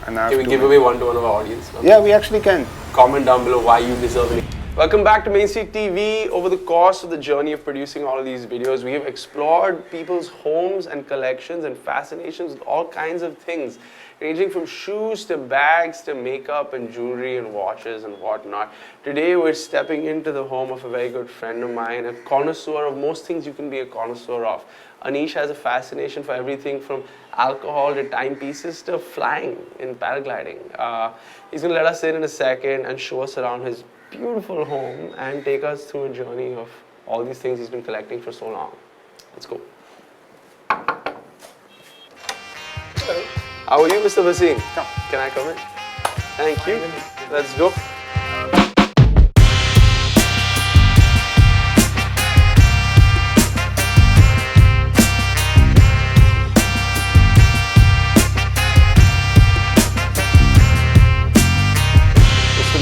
And I can we give away one to one of our audience? Yeah, we actually can. Comment down below why you deserve it. Welcome back to Mainstreet TV. Over the course of the journey of producing all of these videos, we have explored people's homes and collections and fascinations with all kinds of things, ranging from shoes to bags to makeup and jewelry and watches and whatnot. Today we're stepping into the home of a very good friend of mine, a connoisseur of most things you can be a connoisseur of. Aneesh has a fascination for everything from alcohol to timepieces to flying in paragliding. He's going to let us in a second and show us around his beautiful home and take us through a journey of all these things he's been collecting for so long. Let's go. Hello. How are you, Mr. Vaseem? Come. Can I come in? Thank you. Let's go.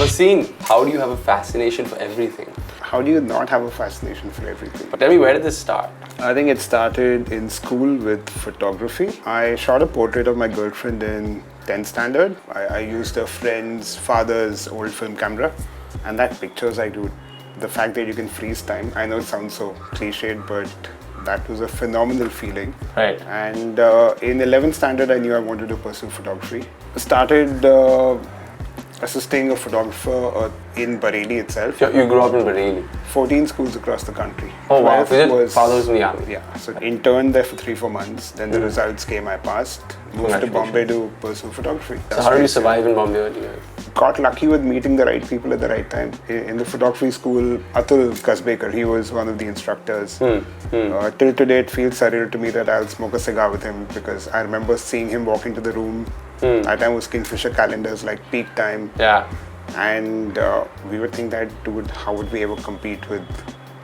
Vaseem, how do you have a fascination for everything? How do you not have a fascination for everything? But tell me, where did this start? I think it started in school with photography. I shot a portrait of my girlfriend in 10th standard. I used a friend's father's old film camera, and that pictures I do. The fact that you can freeze time, I know it sounds so cliched, but that was a phenomenal feeling. Right. And in 11th standard, I knew I wanted to pursue photography. Started assisting a photographer in Bareilly itself. You grew up in Bareilly? 14 schools across the country. Oh wow, father was in the army? Yeah, so interned there for 3-4 months. Then the results came, I passed. Moved to Bombay to pursue photography. So how did you survive in Bombay earlier? Got lucky with meeting the right people at the right time. In the photography school, Atul Kasbekar, he was one of the instructors. Till today, it feels surreal to me that I'll smoke a cigar with him because I remember seeing him walk into the room. That time was Kingfisher calendars, like peak time. Yeah. And we would think that, dude, how would we ever compete with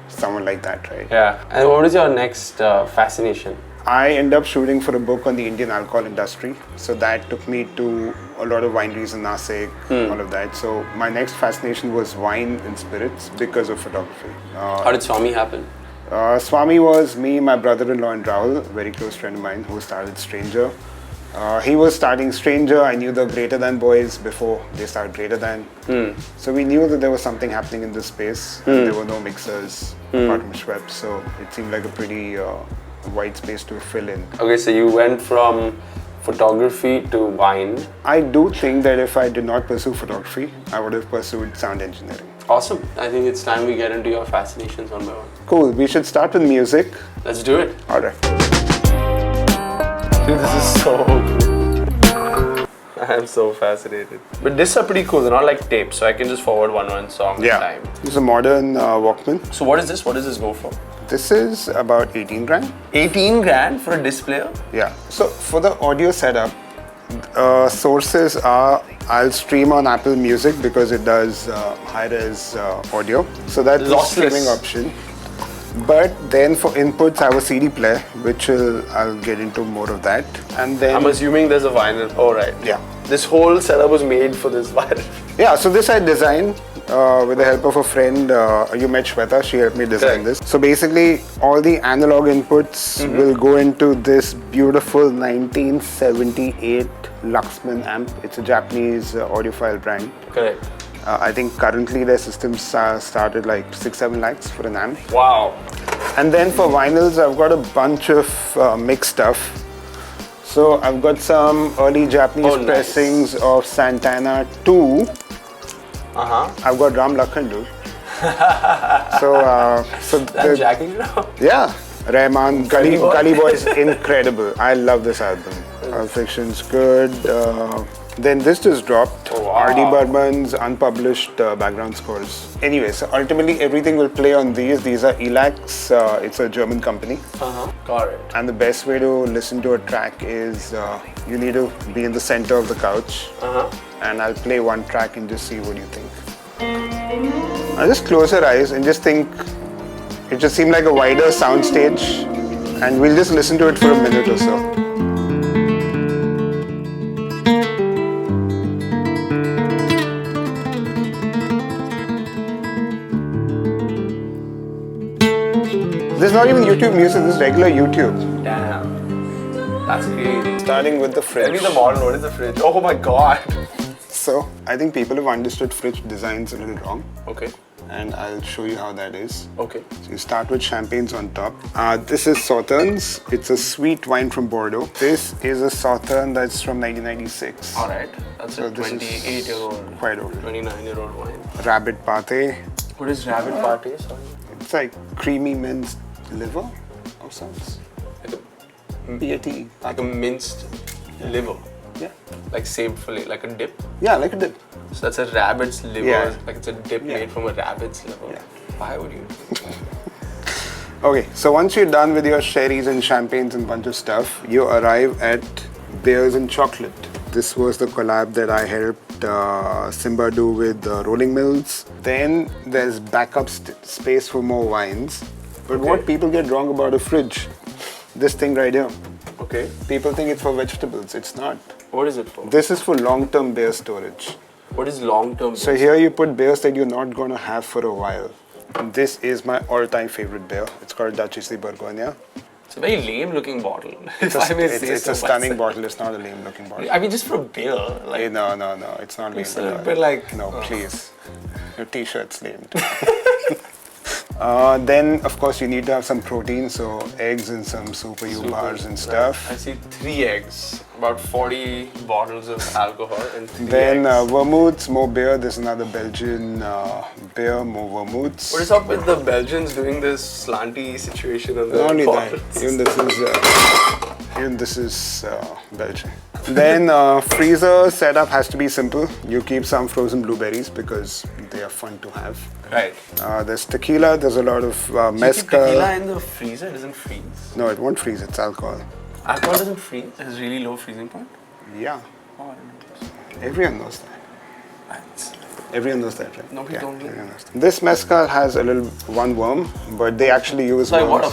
someone like that, right? Yeah. And what is your next fascination? I ended up shooting for a book on the Indian alcohol industry. So that took me to a lot of wineries in Nasik, all of that. So my next fascination was wine and spirits because of photography. How did Swami happen? Swami was me, my brother-in-law and Rahul, a very close friend of mine who started Stranger. He was starting Stranger. I knew the Greater Than boys before they started Greater Than. So we knew that there was something happening in this space. There were no mixers apart from Schweppes, so it seemed like a pretty wide space to fill in. Okay, so you went from photography to wine. I do think that if I did not pursue photography, I would have pursued sound engineering. Awesome. I think it's time we get into your fascinations one by one. Cool. We should start with music. Let's do it. All right. Dude, this is so cool. I am so fascinated. But these are pretty cool. They're not like tapes, so I can just forward one song at a time. This is a modern Walkman. So what is this? What does this go for? This is about 18 grand. 18 grand for a display? Yeah. So for the audio setup, sources are, I'll stream on Apple Music because it does high-res audio. So that's the streaming option. But then for inputs, I have a CD player, which I'll get into more of that. And then I'm assuming there's a vinyl. Oh, right. Yeah. This whole setup was made for this vinyl. Yeah, so this I designed with the help of a friend. You met Shweta, she helped me design this. So basically, all the analog inputs will go into this beautiful 1978 Luxman amp. It's a Japanese audiophile brand. Correct. I think currently their systems started like 6-7 lakhs for an amp. Wow. And then for vinyls, I've got a bunch of mixed stuff. So I've got some early Japanese pressings of Santana 2. I've got Ram Lakhan, dude. so That's jacking now? Yeah. Rahman, Gully Boy is incredible. I love this album. Fiction's good. Then this just dropped. Oh, wow. R.D. Burman's unpublished background scores. Anyway, so ultimately everything will play on these. These are Elax. It's a German company. Got it. And the best way to listen to a track is you need to be in the center of the couch. And I'll play one track and just see what you think. Now just close your eyes and just think. It just seemed like a wider sound stage. And we'll just listen to it for a minute or so. This is not even YouTube music, this is regular YouTube. Damn. That's great. Starting with the Tell fridge. me the model. What is the fridge? Oh my god. So, I think people have understood fridge designs a little wrong. Okay. And I'll show you how that is. Okay. So you start with champagnes on top. This is Sauternes. It's a sweet wine from Bordeaux. This is a Sauternes that's from 1996. Alright. That's So a this is 28-year-old, quite old. 29-year-old wine. Rabbit Pate. What is rabbit party? Sorry. It's like creamy minced liver of sorts. Like a minced liver. Yeah. Like saved for like a dip. Yeah, like a dip. So that's a rabbit's liver. Yeah. Like it's a dip made from a rabbit's liver. Yeah. Why would you? Okay, so once you're done with your sherries and champagnes and bunch of stuff, you arrive at beers and chocolate. This was the collab that I helped Simba do with Rolling Mills. Then there's backup space for more wines. But what people get wrong about a fridge, this thing right here. Okay. People think it's for vegetables. It's not. What is it for? This is for long-term beer storage. What is long-term? So here you put beers that you're not going to have for a while. This is my all-time favorite beer. It's called Duchesse de Bourgogne. It's a very lame-looking bottle. It's a stunning bottle. It's not a lame-looking bottle. I mean, just for a beer. Like, No, it's not lame. it's a little bit like... No, please. Your t-shirt's lame. Then, of course, you need to have some protein, so eggs and some super U bars and stuff. I see 3 eggs, about 40 bottles of alcohol and 3 Then eggs. vermouths, more beer. There's another Belgian beer, more vermouths. What is up with the Belgians doing this slanty situation on the Not only bottles? that, even this is Belgian. Then freezer setup has to be simple. You keep some frozen blueberries because they are fun to have. Right. There's tequila. There's a lot of You keep mezcal. tequila in the freezer, it doesn't freeze. No, it won't freeze. It's alcohol. Alcohol doesn't freeze. It has really low freezing point. Yeah, Oh, I didn't know this. everyone knows that. That's- Everyone knows that, right? Nobody told me. everyone knows that. This mezcal has one worm, but they actually use Sorry, worms.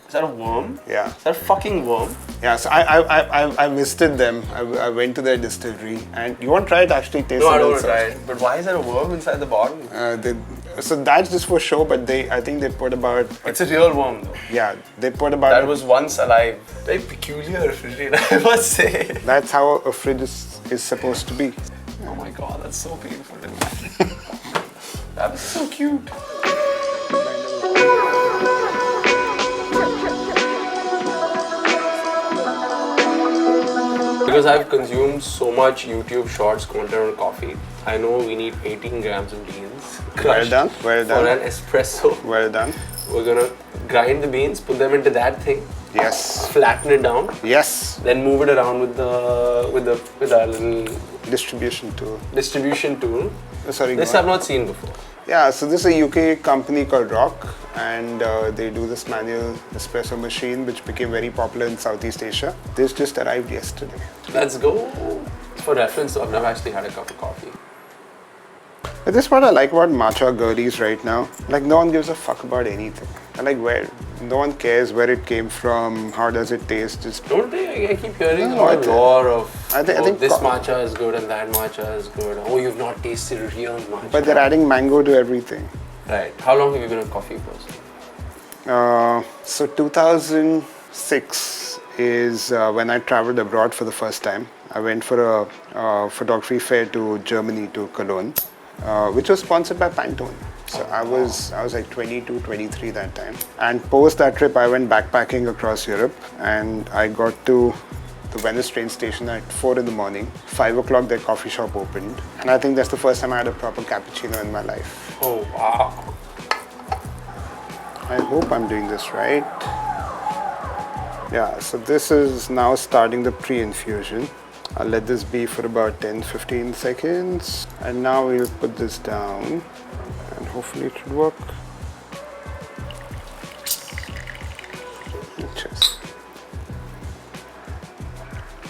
is that a worm? Yeah. Is that a fucking worm? Yeah, so I visited them. I went to their distillery, and you want to try it? Actually, taste No, it I don't want also. to try it. But why is there a worm inside the bottle? So that's just for show, but I think they put about, It's a real worm though. yeah, they put about. That was once alive. Very peculiar refrigerator, I must say. That's how a fridge is supposed to be. Oh my god, that's so painful to imagine. That's so cute. Because I've consumed so much YouTube Shorts content on coffee, I know we need 18 grams of beans. crushed done, well done. For an espresso. Well done. We're gonna grind the beans, put them into that thing, Yes. flatten it down, Yes. then move it around with our little Distribution tool. distribution tool. Oh, sorry. This go I've on. not seen before. Yeah, so this is a UK company called Rock, and they do this manual espresso machine, which became very popular in Southeast Asia. This just arrived yesterday. Let's go. For reference, I've never actually had a cup of coffee. But this is what I like about matcha girlies right now. Like, no one gives a fuck about anything. And like, no one cares where it came from, how does it taste. Just Don't they? I keep hearing No, I a think- lot of I think this co- matcha is good and that matcha is good. Oh, you've not tasted real matcha. but they're adding mango to everything. Right. How long have you been a coffee person? So 2006 is when I traveled abroad for the first time. I went for a photography fair to Germany, to Cologne, which was sponsored by Pantone. So I was like 22, 23 that time. And post that trip, I went backpacking across Europe, and I got to the Venice train station at 4 in the morning. 5 o'clock, their coffee shop opened. And I think that's the first time I had a proper cappuccino in my life. Oh, wow. I hope I'm doing this right. Yeah, so this is now starting the pre-infusion. I'll let this be for about 10-15 seconds. And now we'll put this down, and hopefully it should work. Cheers.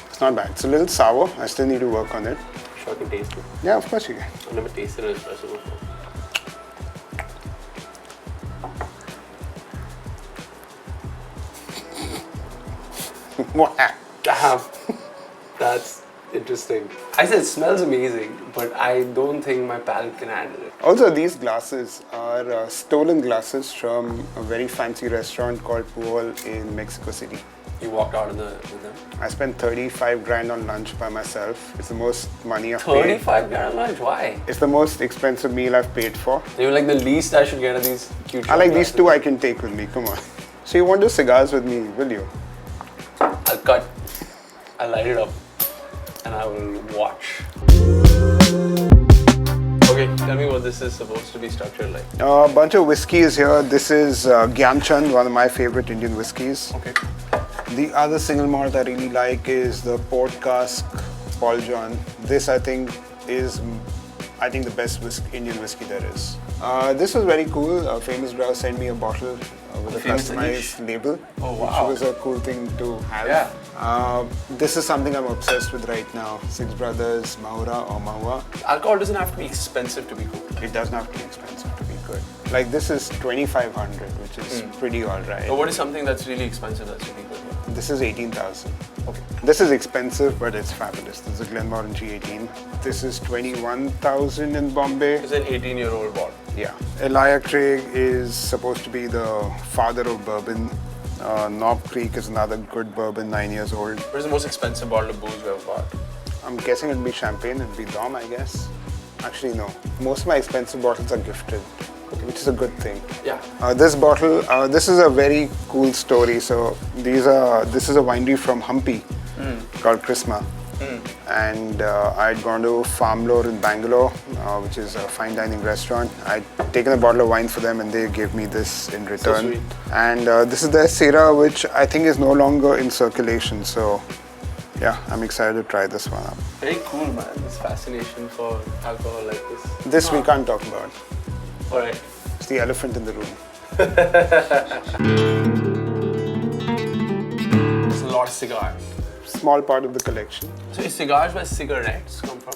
It's not bad. It's a little sour. I still need to work on it. Sure, I can taste it. Yeah, of course you can. I've never tasted an espresso before. Damn. That's interesting. I said it smells amazing, but I don't think my palate can handle it. Also, these glasses are stolen glasses from a very fancy restaurant called Puol in Mexico City. You walked out with them? I spent 35 grand on lunch by myself. It's the most money I've paid. 35 grand on lunch? Why? It's the most expensive meal I've paid for. You're like the least I should get of these cute I like these two I can take with me, come on. So you want to do cigars with me, will you? I'll cut. I'll light it up. And I will watch. Okay, tell me what this is supposed to be structured like. A bunch of whiskeys here. This is Gyamchand, one of my favorite Indian whiskeys. Okay. The other single malt I really like is the Port Cask Paul John. This I think is the best Indian whiskey there is. This was very cool. A famous brow sent me a bottle with a customized label, which was a cool thing to have. Yeah. This is something I'm obsessed with right now. Six Brothers Mahura or Mahua. Alcohol doesn't have to be expensive to be good. It doesn't have to be expensive to be good. Like this is 2,500, which is pretty alright. But what is something that's really expensive that's really good? This is 18,000. Okay. This is expensive, but it's fabulous. This is a Glenmorangie G18. This is 21,000 in Bombay. It's an 18-year-old bottle. Yeah. Elijah Craig is supposed to be the father of bourbon. Knob Creek is another good bourbon, 9 years old. What is the most expensive bottle of booze you ever bought? I'm guessing it'll be champagne, it'll be Dom, I guess. Actually, no. Most of my expensive bottles are gifted, which is a good thing. Yeah. This bottle, this is a very cool story. So this is a winery from Hampi called Chrisma. And I'd gone to Farmlore in Bangalore, which is a fine dining restaurant. I'd taken a bottle of wine for them and they gave me this in return. So sweet. And this is their Syrah, which I think is no longer in circulation. So yeah, I'm excited to try this one up. Very cool, man. This fascination for alcohol like this. This we can't talk about. Alright. It's the elephant in the room. There's a lot of cigars. Small part of the collection. So is cigars where cigarettes come from?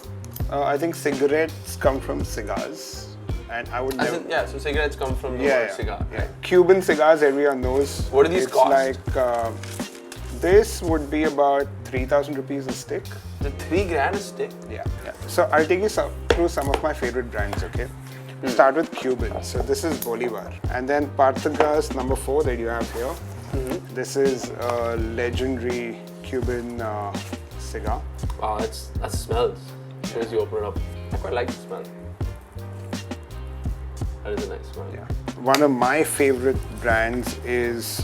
I think cigarettes come from cigars. And I would never... So cigarettes come from the word cigar. Yeah. Right? Cuban cigars, everyone knows. What do these cost? Like, this would be about 3,000 rupees a stick. The 3 grand a stick? Yeah. So I'll take you through some of my favorite brands, okay? Start with Cuban. So this is Bolivar. And then Partagas number 4 that you have here. This is a legendary Cuban cigar. Wow, that smells. As soon as you open it up, I quite like the smell. That is a nice smell. Yeah. One of my favorite brands is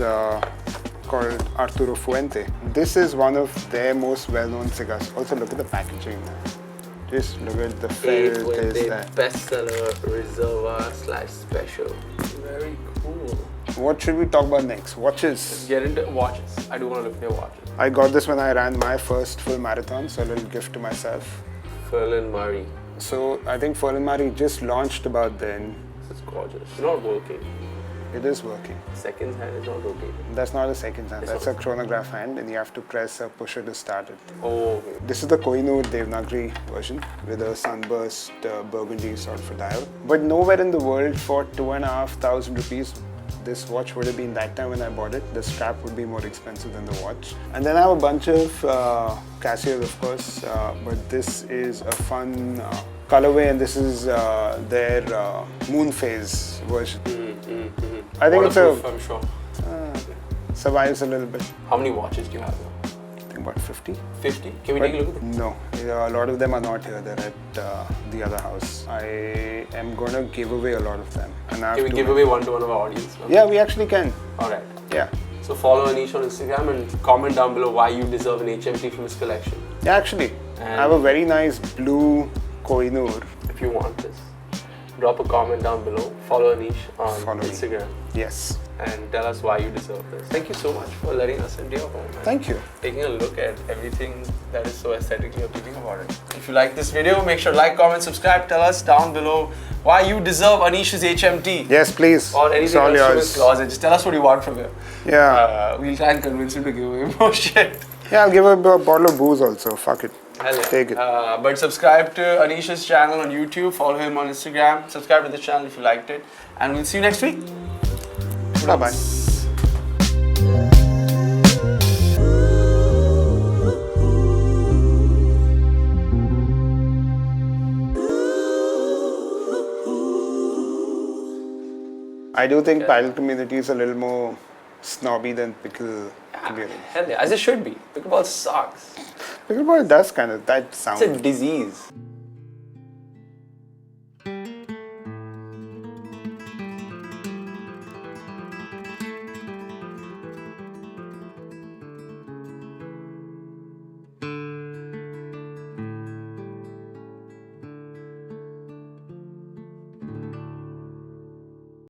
called Arturo Fuente. This is one of their most well-known cigars. Also, look at the packaging. Just look at the felt. There's that. Bestseller, Reserva / special. Very cool. What should we talk about next? Watches. Get into watches. I do want to look at your watches. I got this when I ran my first full marathon, so a little gift to myself. Ferlin Murray. So I think Ferlin Murray just launched about then. It's gorgeous. It's not working. It is working. Second hand is not rotating. That's not a second hand, that's a chronograph hand and you have to press a pusher to start it. Oh, okay. This is the Kohinoor Devanagari version with a sunburst burgundy sort of a dial. But nowhere in the world for 2,500 rupees this watch would have been that time when I bought it. The strap would be more expensive than the watch. And then I have a bunch of Casios, of course, but this is a fun colorway and this is their moon phase version. I think it's I'm sure. Survives a little bit. How many watches do you have now? I think about 50. 50? Can we take a look at them? No, a lot of them are not here. They're at the other house. I am going to give away a lot of them. And I Can we give away one to one of our audience? Yeah, we actually can. Alright. Yeah. So follow Aneesh on Instagram and comment down below why you deserve an HMT from his collection. Yeah, actually. I have a very nice blue Kohinoor. If you want this, drop a comment down below. Follow Aneesh on Instagram. Yes. And tell us why you deserve this. Thank you so much for letting us into your home. Thank you. Taking a look at everything that is so aesthetically appealing about it. If you like this video, make sure to like, comment, subscribe. Tell us down below why you deserve Anish's HMT. Yes, please. Or anything else from his closet. Just tell us what you want from him. Yeah. We'll try and convince him to give away more shit. Yeah, I'll give a bottle of booze also. Fuck it. Hell yeah. Take it. But subscribe to Anish's channel on YouTube. Follow him on Instagram. Subscribe to this channel if you liked it. And we'll see you next week. Bye-bye. I do think pilot community is a little more snobby than pickle community. Hell yeah, as it should be. Pickleball sucks. Pickleball does kind of, that sound. It's a disease.